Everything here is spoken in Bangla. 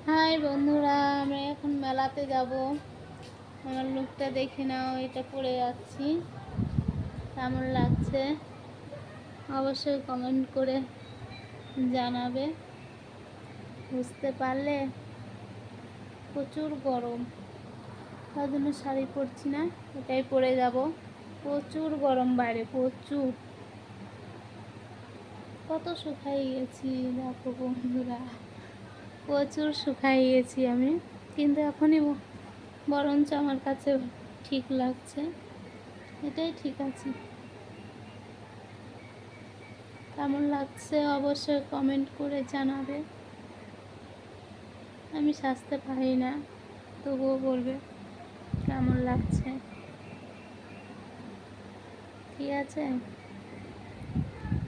হাই বন্ধুরা, আমরা এখন মেলাতে যাব। আমার লুকটা দেখে নাও, এটা পরে যাচ্ছি। কেমন লাগছে অবশ্যই কমেন্ট করে জানাবে। বুঝতে পারলে প্রচুর গরম, তার জন্য শাড়ি পরছি না, এটাই পরে যাব। প্রচুর গরম বাইরে, প্রচুর। কত শুকাই গেছি দেখো বন্ধুরা, প্রচুর শুকাই গেছি আমি। কিন্তু এখনই বরঞ্চ আমার কাছে ঠিক লাগছে, এটাই ঠিক আছে। কেমন লাগছে অবশ্যই কমেন্ট করে জানাবে। আমি সাজতে পারি না, তবুও বলবে কেমন লাগছে, ঠিক আছে।